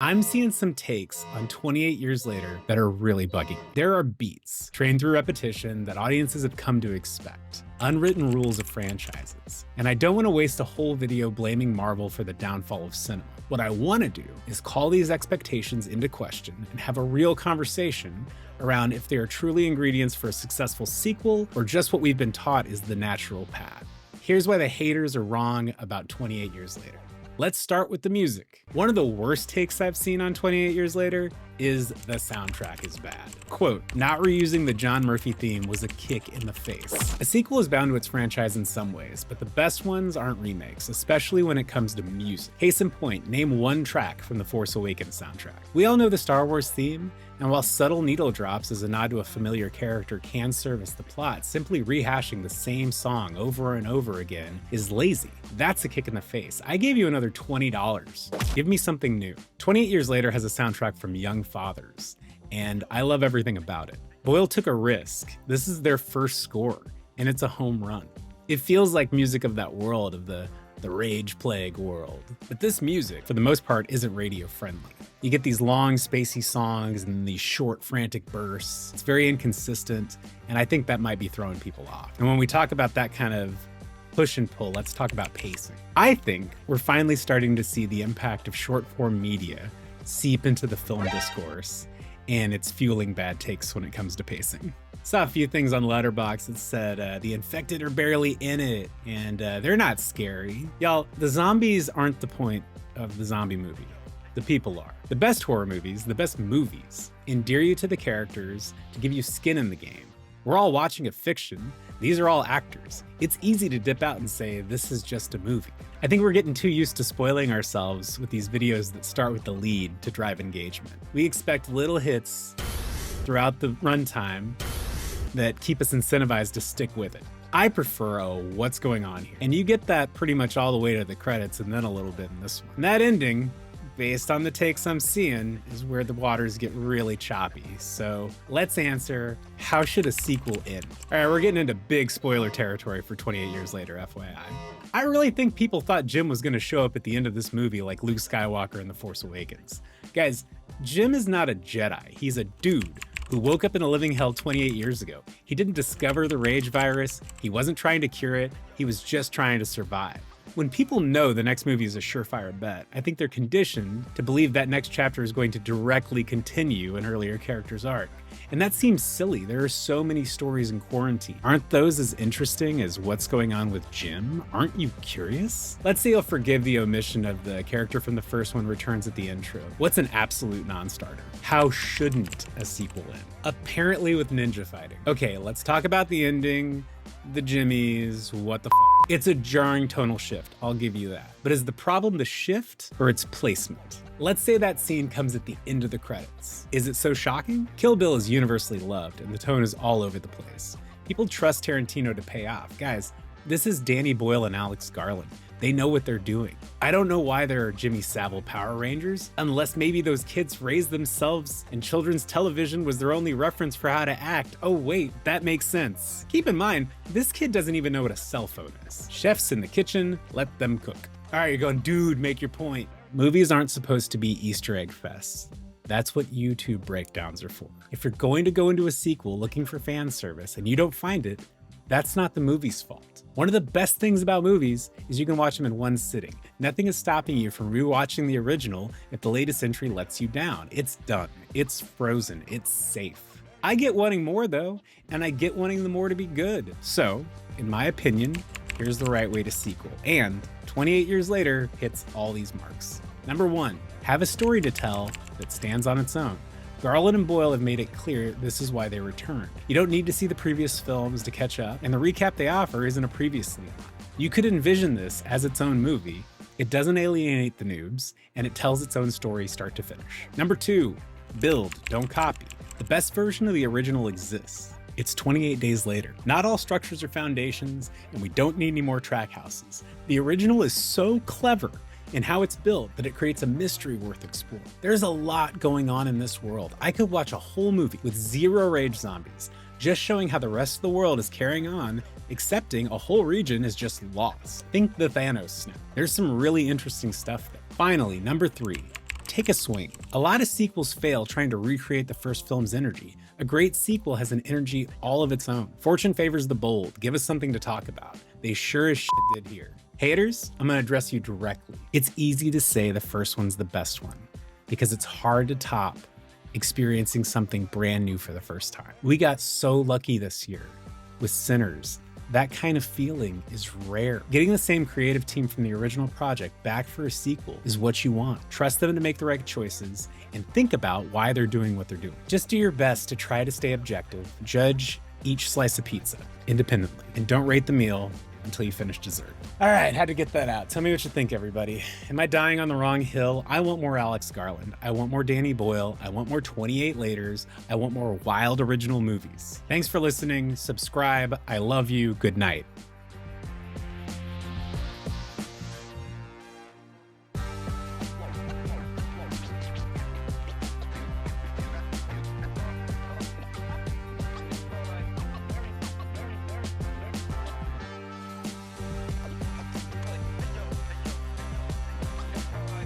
I'm seeing some takes on 28 years later that are really bugging. There are beats, trained through repetition, that audiences have come to expect. Unwritten rules of franchises. And I don't want to waste a whole video blaming Marvel for the downfall of cinema. What I want to do is call these expectations into question and have a real conversation around if they are truly ingredients for a successful sequel or just what we've been taught is the natural path. Here's why the haters are wrong about 28 years later. Let's start with the music. One of the worst takes I've seen on 28 years later is the soundtrack is bad. Quote, not reusing the John Murphy theme was a kick in the face. A sequel is bound to its franchise in some ways, but the best ones aren't remakes, especially when it comes to music. Case in point, name one track from the Force Awakens soundtrack. We all know the Star Wars theme, and while subtle needle drops as a nod to a familiar character can service the plot, simply rehashing the same song over and over again is lazy. That's a kick in the face. I gave you another $20. Give me something new. 28 Years Later has a soundtrack from Young Fathers, and I love everything about it. Boyle took a risk. This is their first score, and it's a home run. It feels like music of that world, of the Rage Plague world. But this music, for the most part, isn't radio friendly. You get these long, spacey songs and these short, frantic bursts. It's very inconsistent, and I think that might be throwing people off. And when we talk about that kind of push and pull, let's talk about pacing. I think we're finally starting to see the impact of short-form media seep into the film discourse, and it's fueling bad takes when it comes to pacing. Saw a few things on Letterboxd that said the infected are barely in it, and they're not scary. Y'all, the zombies aren't the point of the zombie movie. The people are. The best horror movies, the best movies, endear you to the characters to give you skin in the game. We're all watching a fiction. These are all actors. It's easy to dip out and say, this is just a movie. I think we're getting too used to spoiling ourselves with these videos that start with the lead to drive engagement. We expect little hits throughout the runtime that keep us incentivized to stick with it. I prefer what's going on here. And you get that pretty much all the way to the credits and then a little bit in this one. And that ending, based on the takes I'm seeing, is where the waters get really choppy. So let's answer, how should a sequel end? All right, we're getting into big spoiler territory for 28 Years Later, FYI. I really think people thought Jim was gonna show up at the end of this movie like Luke Skywalker in The Force Awakens. Guys, Jim is not a Jedi. He's a dude who woke up in a living hell 28 years ago. He didn't discover the rage virus. He wasn't trying to cure it. He was just trying to survive. When people know the next movie is a surefire bet, I think they're conditioned to believe that next chapter is going to directly continue an earlier character's arc. And that seems silly. There are so many stories in quarantine. Aren't those as interesting as what's going on with Jim? Aren't you curious? Let's say you'll forgive the omission of the character from the first one returns at the intro. What's an absolute non-starter? How shouldn't a sequel end? Apparently with ninja fighting. Okay, let's talk about the ending, the Jimmies, what the f***. It's a jarring tonal shift, I'll give you that. But is the problem the shift or its placement? Let's say that scene comes at the end of the credits. Is it so shocking? Kill Bill is universally loved and the tone is all over the place. People trust Tarantino to pay off. Guys, this is Danny Boyle and Alex Garland. They know what they're doing. I don't know why there are Jimmy Savile Power Rangers, unless maybe those kids raised themselves and children's television was their only reference for how to act. Oh wait, that makes sense. Keep in mind, this kid doesn't even know what a cell phone is. Chefs in the kitchen, let them cook. All right, you're going, dude, make your point. Movies aren't supposed to be Easter egg fests. That's what YouTube breakdowns are for. If you're going to go into a sequel looking for fan service and you don't find it, that's not the movie's fault. One of the best things about movies is you can watch them in one sitting. Nothing is stopping you from rewatching the original if the latest entry lets you down. It's done. It's frozen. It's safe. I get wanting more though, and I get wanting the more to be good. So, in my opinion, here's the right way to sequel. And 28 Years Later hits all these marks. Number one, have a story to tell that stands on its own. Garland and Boyle have made it clear this is why they returned. You don't need to see the previous films to catch up, and the recap they offer isn't a previously on. You could envision this as its own movie. It doesn't alienate the noobs, and it tells its own story start to finish. Number two, build, don't copy. The best version of the original exists. It's 28 days later. Not all structures are foundations, and we don't need any more track houses. The original is so clever in how it's built that it creates a mystery worth exploring. There's a lot going on in this world. I could watch a whole movie with zero rage zombies, just showing how the rest of the world is carrying on, accepting a whole region is just lost. Think the Thanos snap. There's some really interesting stuff there. Finally, number three, take a swing. A lot of sequels fail trying to recreate the first film's energy. A great sequel has an energy all of its own. Fortune favors the bold. Give us something to talk about. They sure as shit did here. Haters, I'm gonna address you directly. It's easy to say the first one's the best one because it's hard to top experiencing something brand new for the first time. We got so lucky this year with Sinners. That kind of feeling is rare. Getting the same creative team from the original project back for a sequel is what you want. Trust them to make the right choices and think about why they're doing what they're doing. Just do your best to try to stay objective. Judge each slice of pizza independently and don't rate the meal until you finish dessert. All right, had to get that out. Tell me what you think, everybody. Am I dying on the wrong hill? I want more Alex Garland. I want more Danny Boyle. I want more 28 Laters. I want more wild original movies. Thanks for listening. Subscribe. I love you. Good night.